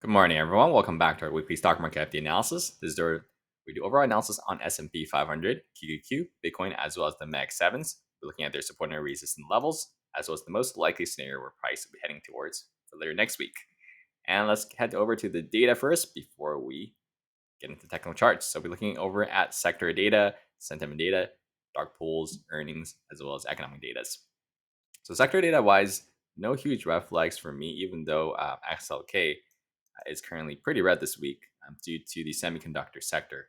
Good morning, everyone. Welcome back to our weekly stock market FD analysis. This is where we do overall analysis on S&P 500, QQQ, Bitcoin, as well as the Mag 7s. We're looking at their support and resistance levels, as well as the most likely scenario where price will be heading towards for later next week. And let's head over to the data first before we get into technical charts. So we're looking over at sector data, sentiment data, dark pools, earnings, as well as economic data. So sector data wise, no huge red flags for me, even though XLK is currently pretty red this week due to the semiconductor sector.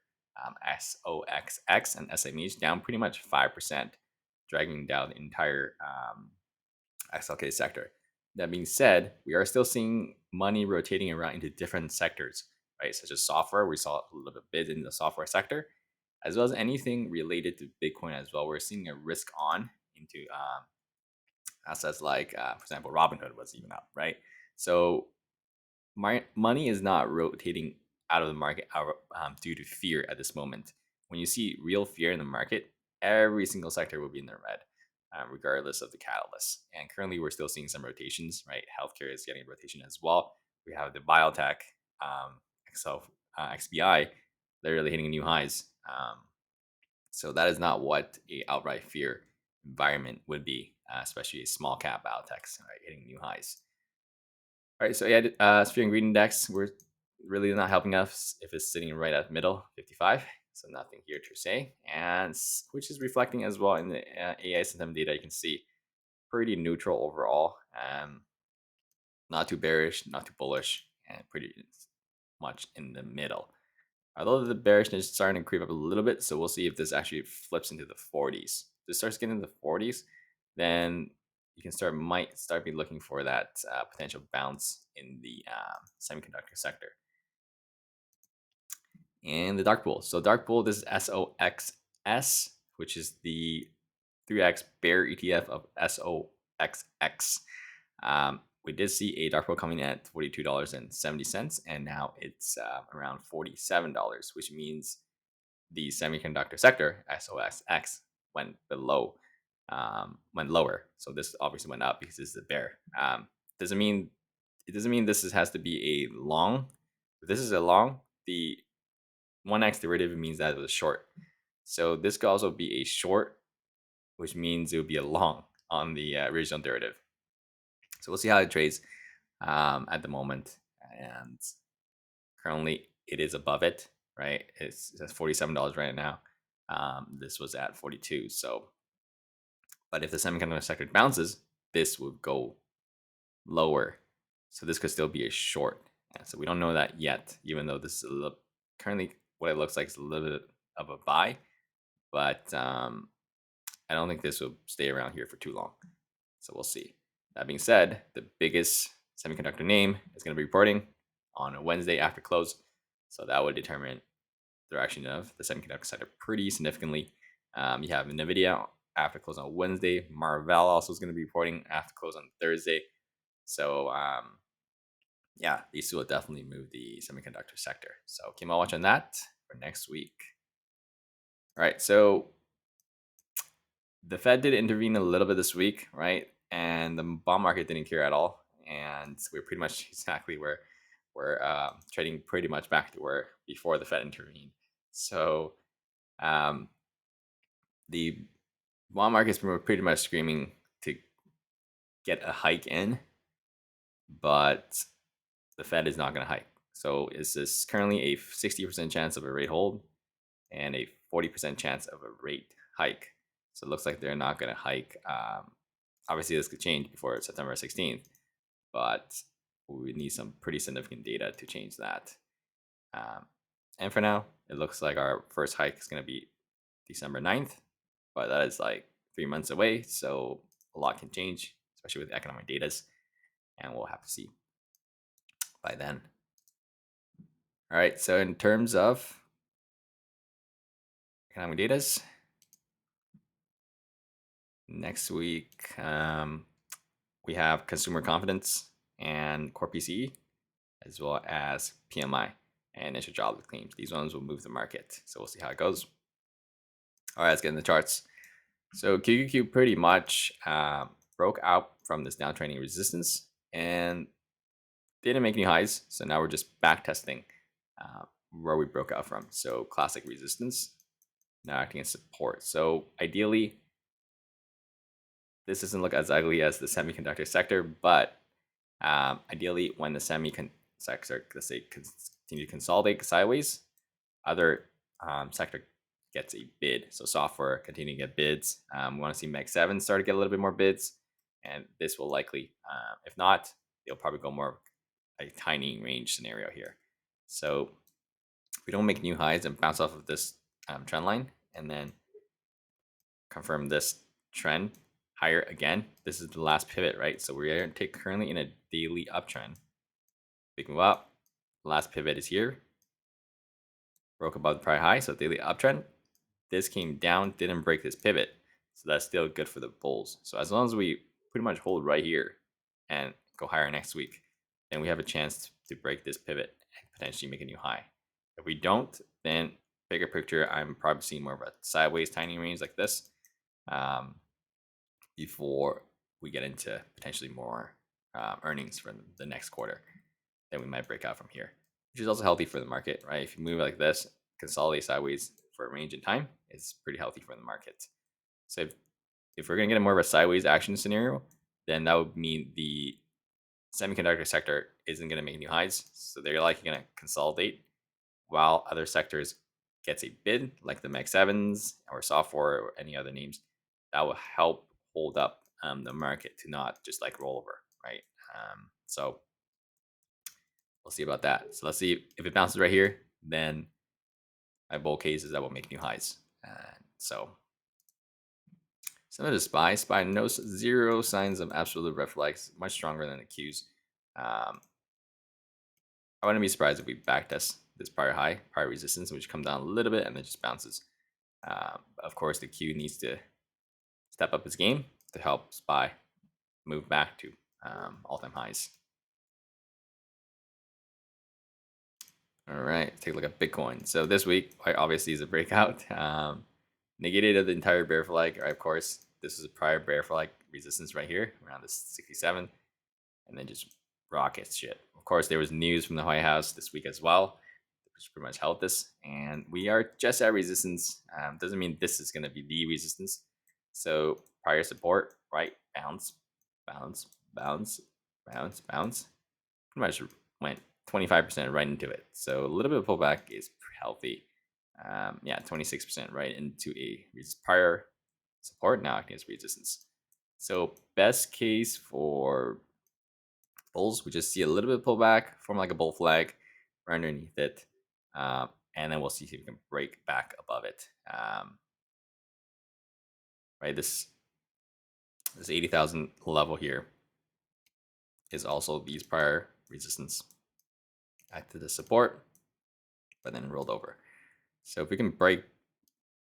SOXS and SMEs down pretty much 5%, dragging down the entire XLK sector. That being said, we are still seeing money rotating around into different sectors, right? Such as software. We saw a little bit in the software sector, as well as anything related to Bitcoin as well. We're seeing a risk on into assets like, for example, Robinhood was even up, right? So money is not rotating out of the market due to fear at this moment. When you see real fear in the market, every single sector will be in the red, regardless of the catalyst. And currently, we're still seeing some rotations, right? Healthcare is getting a rotation as well. We have the biotech, XBI, literally hitting new highs. So that is not what a outright fear environment would be, especially a small cap biotechs, right, hitting new highs. All right, so yeah, Sphere and Green Index, we're really not helping us if it's sitting right at middle, 55. So nothing here to say, and which is reflecting as well in the AI sentiment data. You can see pretty neutral overall, not too bearish, not too bullish, and pretty much in the middle. Although the bearishness is starting to creep up a little bit, so we'll see if this actually flips into the 40s. If this starts getting into the 40s, then you can might start be looking for that potential bounce in the semiconductor sector. And the dark pool. So dark pool, this is SOXS, which is the 3x bear ETF of SOXX. We did see a dark pool coming in at $42.70, and now it's around $47, which means the semiconductor sector, SOXX, went lower. So this obviously went up because this is a bear. Doesn't mean this has to be a long. If this is a long, the 1x derivative means that it was a short. So this could also be a short, which means it would be a long on the original derivative. So we'll see how it trades at the moment. And currently it is above it, right? It's at $47 right now. This was at 42. So, but if the semiconductor sector bounces, this would go lower. So this could still be a short. So we don't know that yet, even though this is currently what it looks like is a little bit of a buy, but I don't think this will stay around here for too long. So we'll see. That being said, the biggest semiconductor name is going to be reporting on a Wednesday after close. So that would determine the direction of the semiconductor sector pretty significantly. You have Nvidia after close on Wednesday. Marvell also is going to be reporting after close on Thursday. So yeah, these two will definitely move the semiconductor sector. So keep on watching that for next week. All right, so the Fed did intervene a little bit this week, right? And the bond market didn't care at all. And we're pretty much exactly where we're trading pretty much back to where before the Fed intervened. So the bond markets were pretty much screaming to get a hike in, but the Fed is not going to hike. So is this currently a 60% chance of a rate hold and a 40% chance of a rate hike? So it looks like they're not going to hike. Obviously, this could change before September 16th, but we need some pretty significant data to change that. And for now, it looks like our first hike is going to be December 9th, but that is like 3 months away. So a lot can change, especially with economic data, and we'll have to see by then. All right, so in terms of economic data, next week we have consumer confidence and core PCE, as well as PMI and initial jobless claims. These ones will move the market, so we'll see how it goes. All right, let's get in the charts. So QQQ pretty much broke out from this downtrending resistance, and didn't make new highs, so now we're just back testing where we broke out from. So classic resistance, now acting as support. So ideally, this doesn't look as ugly as the semiconductor sector, but ideally, when the semiconductor sector, let's say, continue to consolidate sideways, other sector gets a bid. So software continue to get bids. We want to see Meg 7 start to get a little bit more bids, and this will likely, if not, they'll probably go more a tiny range scenario here. So if we don't make new highs and bounce off of this trend line, and then confirm this trend higher again, this is the last pivot, right? So we're currently in a daily uptrend. We can move up. Last pivot is here. Broke above the prior high, so daily uptrend. This came down, didn't break this pivot, so that's still good for the bulls. So as long as we pretty much hold right here and go higher next week, then we have a chance to break this pivot and potentially make a new high. If we don't, then bigger picture, I'm probably seeing more of a sideways tiny range like this before we get into potentially more earnings for the next quarter. Then we might break out from here, which is also healthy for the market, right? If you move like this, consolidate sideways for a range in time, it's pretty healthy for the market. So if we're going to get a more of a sideways action scenario, then that would mean the semiconductor sector isn't going to make new highs. So they're likely going to consolidate while other sectors gets a bid, like the Meg 7s or software or any other names. That will help hold up the market to not just like roll over, right? So we'll see about that. So let's see if it bounces right here, then my bull case is that will make new highs. So some of the SPY knows zero signs of absolute red flags, much stronger than the Qs. I wouldn't be surprised if we backtest this prior high, prior resistance, which come down a little bit and then just bounces. Of course, the Q needs to step up his game to help SPY move back to all-time highs. All right, take a look at Bitcoin. So this week, quite obviously, is a breakout. Negated the entire bear flag. Right, of course, this is a prior bear flag resistance right here around this 67, and then just rockets shit. Of course, there was news from the White House this week as well, which pretty much held this, and we are just at resistance. Doesn't mean this is going to be the resistance. So prior support, right? Bounce, bounce, bounce, bounce, bounce. Pretty much went 25% right into it. So a little bit of pullback is healthy. Yeah, 26% right into a prior support, now acting as resistance. So best case for bulls, we just see a little bit of pullback, form like a bull flag right underneath it, and then we'll see if we can break back above it. Right, this 80,000 level here is also these prior resistance acted as support, but then rolled over. So if we can break,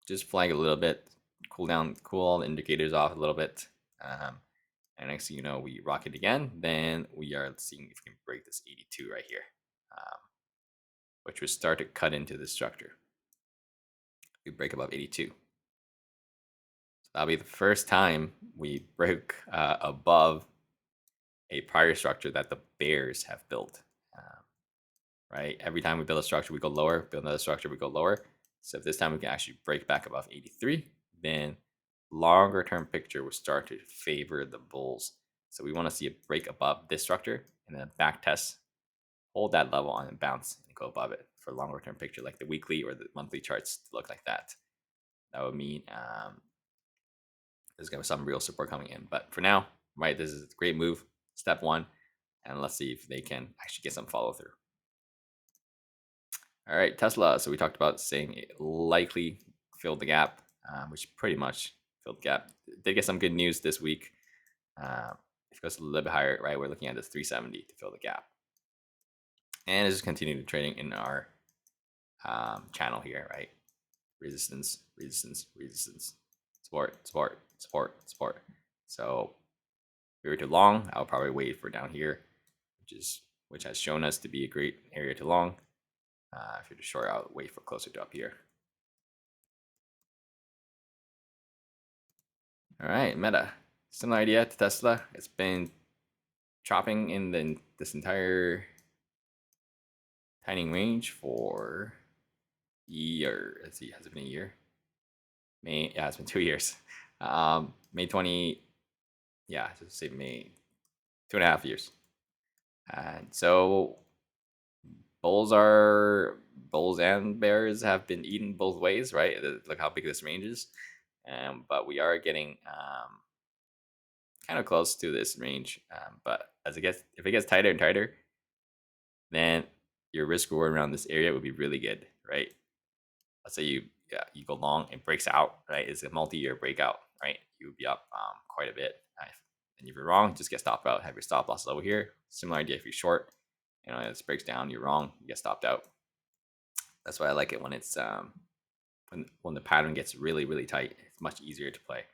just flag a little bit, cool all the indicators off a little bit, and next thing you know, we rock it again, then we are seeing if we can break this 82 right here, which would start to cut into this structure. We break above 82. So that'll be the first time we break above a prior structure that the bears have built. Right? Every time we build a structure, we go lower, build another structure, we go lower. So if this time we can actually break back above 83, then longer term picture will start to favor the bulls. So we want to see a break above this structure and then back test, hold that level on and bounce and go above it for longer term picture, like the weekly or the monthly charts to look like that. That would mean there's going to be some real support coming in. But for now, right, this is a great move, step one, and let's see if they can actually get some follow through. All right, Tesla. So we talked about saying it likely filled the gap, which pretty much filled the gap. Did get some good news this week. If it goes a little bit higher, right, we're looking at this 370 to fill the gap. And it's just continuing trading in our channel here, right? Resistance, resistance, resistance, support, support, support, support. So if we were too long, I'll probably wait for down here, which has shown us to be a great area to long. If you're too short, I'll wait for closer to up here. All right, Meta. Similar idea to Tesla. It's been chopping in this entire Tightening range for year. Let's see, has it been a year? May, yeah, it's been 2 years. May 20, yeah, just say May, 2.5 years. And so bulls and bears have been eaten both ways, right? Look how big this range is. But we are getting kind of close to this range. But if it gets tighter and tighter, then your risk reward around this area would be really good, right? Let's say you go long and breaks out, right? It's a multi-year breakout, right? You would be up quite a bit. And if you're wrong, just get stopped out. Have your stop losses over here. Similar idea if you're short. This breaks down, you're wrong, you get stopped out. That's why I like it when it's when the pattern gets really really tight. It's much easier to play.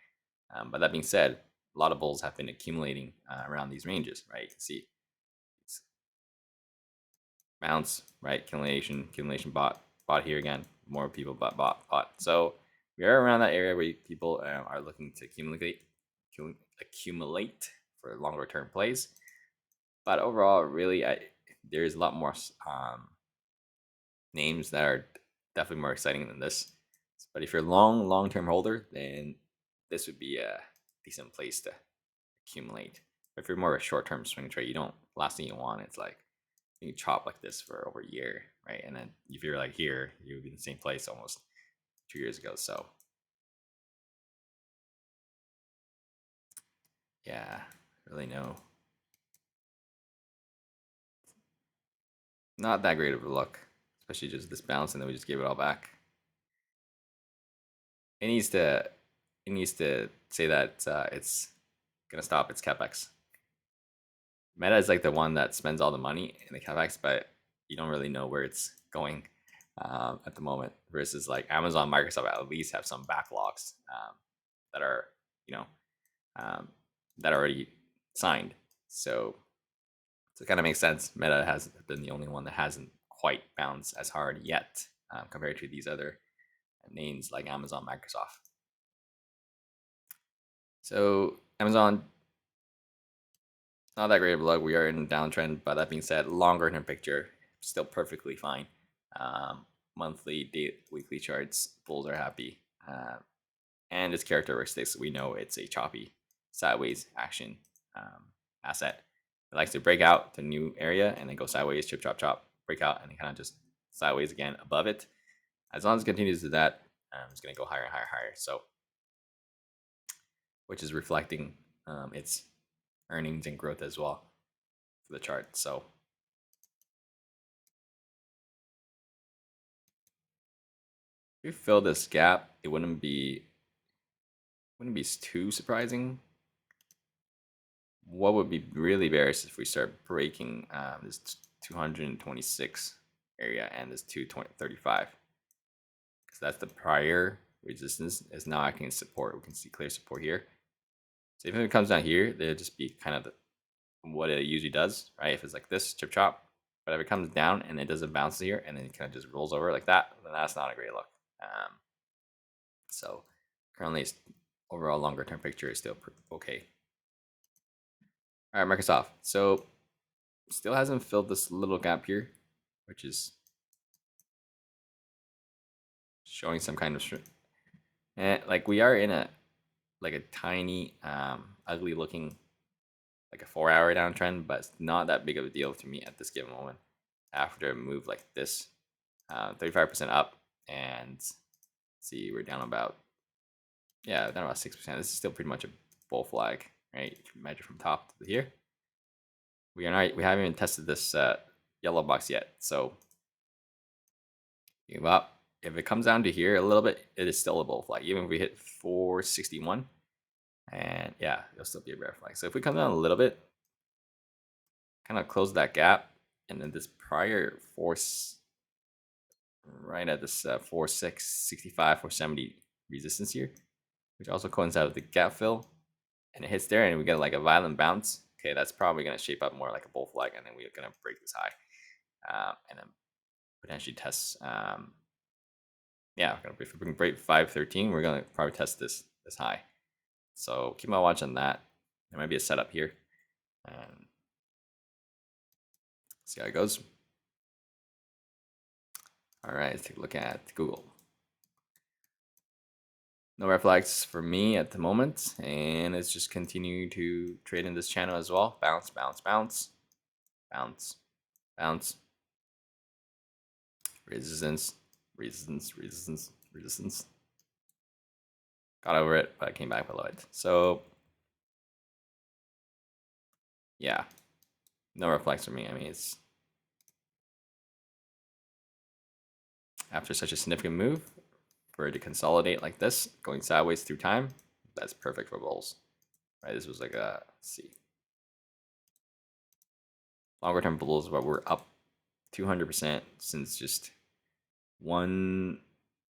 But that being said, a lot of bulls have been accumulating around these ranges, right? You can see it's bounce, right? Accumulation, bought here again. More people bought. So we are around that area where people are looking to accumulate for longer term plays. But overall, really, there's a lot more names that are definitely more exciting than this. But if you're long term holder, then this would be a decent place to accumulate. But if you're more of a short term swing trade, you don't. Last thing you want, it's like you can chop like this for over a year, right? And then if you're like here, you would be in the same place almost 2 years ago. So yeah, really not that great of a look, especially just this bounce and then we just gave it all back. It needs to say that it's gonna stop its capex. Meta is like the one that spends all the money in the capex, but you don't really know where it's going at the moment. Versus like Amazon, Microsoft at least have some backlogs that are you know um, that are already signed. So it kind of makes sense. Meta has been the only one that hasn't quite bounced as hard yet compared to these other names like Amazon, Microsoft. So Amazon, not that great of luck. We are in a downtrend, but that being said, longer term picture, still perfectly fine. Monthly, weekly charts, bulls are happy. And its characteristics, we know it's a choppy, sideways action asset. It likes to break out to new area and then go sideways, chip, chop, chop, break out, and then kind of just sideways again above it. As long as it continues to that, it's going to go higher and higher, higher. So, which is reflecting its earnings and growth as well for the chart. So if we fill this gap, it wouldn't be too surprising. What would be really bearish if we start breaking this 226 area and this 235, because that's the prior resistance is now acting as support. We can see clear support here. So if it comes down here, it'll just be kind of what it usually does, right? If it's like this, chip chop. But if it comes down and it doesn't bounce here and then it kind of just rolls over like that, then that's not a great look. So currently, overall longer term picture is still okay. All right, Microsoft. So still hasn't filled this little gap here, which is showing some kind of and like we are in a tiny ugly looking like a 4-hour downtrend, but it's not that big of a deal to me at this given moment after a move like this. 35% up, and see, we're down about 6%. This is still pretty much a bull flag, right? You can measure from top to here. We haven't even tested this yellow box yet, so give up. If it comes down to here a little bit, it is still a bull flag. Even if we hit 461, and yeah, it'll still be a bear flag. So if we come down a little bit, kind of close that gap, and then this prior force right at this 465, 470 resistance here, which also coincides with the gap fill, and it hits there, and we get like a violent bounce. Okay, that's probably going to shape up more like a bull flag, and then we're going to break this high, and then potentially test. If we can break 513, we're going to probably test this high. So keep my watch on that. There might be a setup here, and see how it goes. All right, let's take a look at Google. No red flags for me at the moment, and it's just continue to trade in this channel as well. Bounce, bounce, bounce, bounce, bounce. Resistance, resistance, resistance, resistance. Got over it, but I came back below it. So yeah, no red flags for me. I mean, it's after such a significant move for it to consolidate like this, going sideways through time. That's perfect for bulls. Right, this was like a, let's see, longer term bulls, but we're up 200% since just one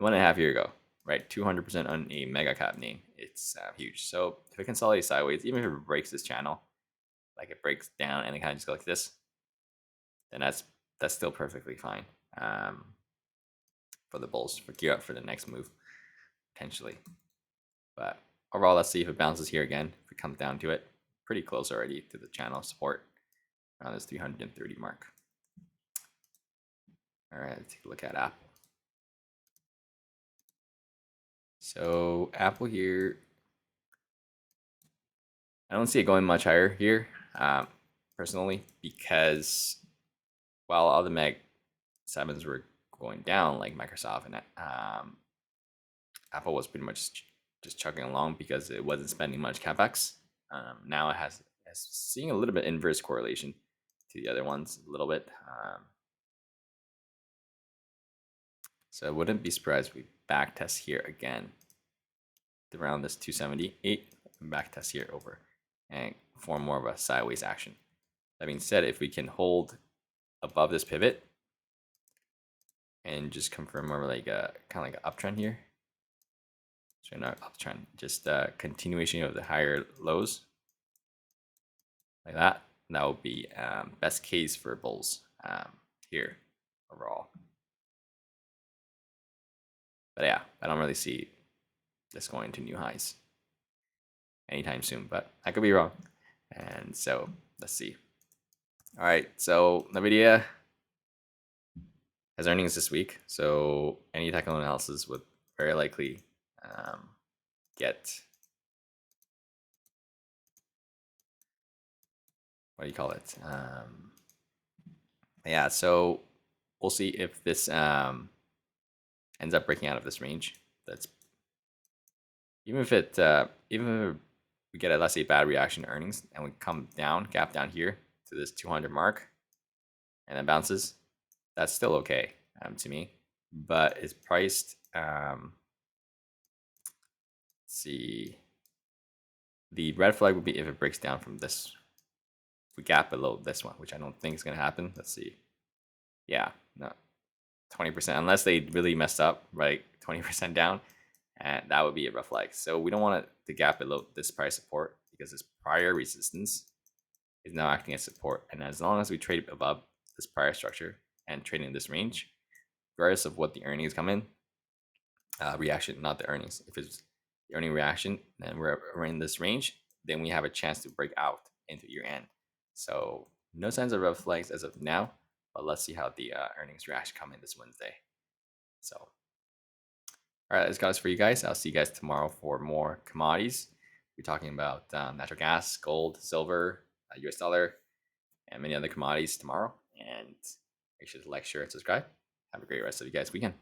and a half year ago, right? 200% on a mega cap name. It's huge. So if it consolidates sideways, even if it breaks this channel, like it breaks down and it kind of just go like this, then that's still perfectly fine for the bulls for gear up for the next move potentially. But overall, let's see if it bounces here again. If it comes down to it, pretty close already to the channel support around this 330 mark. All right, let's take a look at Apple. So Apple here, I don't see it going much higher here, personally, because while all the Mag 7s were going down, like Microsoft and Apple was pretty much just chugging along because it wasn't spending much capex. Now it has seeing a little bit inverse correlation to the other ones, a little bit. So I wouldn't be surprised if we back test here again around this 278, back test here over and form more of a sideways action. That being said, if we can hold above this pivot and just confirm more like a kind of like an uptrend here. So not uptrend, just a continuation of the higher lows like that. That would be best case for bulls here overall. But yeah, I don't really see this going to new highs anytime soon, but I could be wrong. And so let's see. All right, so Nvidia has earnings this week, so any technical analysis would very likely get, what do you call it? Yeah, so we'll see if this ends up breaking out of this range. That's even if we get a, let's say, bad reaction to earnings and we come down, gap down here to this 200 mark, and then bounces, that's still okay to me. But it's priced. Let's see. The red flag would be if it breaks down from this. If we gap below this one, which I don't think is going to happen. Let's see. Yeah, no, 20%, unless they really messed up, right? 20% down, and that would be a red flag. So we don't want it to gap below this price support because this prior resistance is now acting as support. And as long as we trade above this prior structure and trade in this range, regardless of what the earnings come in, reaction, not the earnings. If it's the earning reaction, then we're in this range, then we have a chance to break out into year end. So no signs of red flags as of now, but let's see how the earnings reaction come in this Wednesday. So, all right, that's guys for you guys. I'll see you guys tomorrow for more commodities. We're talking about natural gas, gold, silver, US dollar, and many other commodities tomorrow. And make sure to like, share, and subscribe. Have a great rest of you guys' weekend.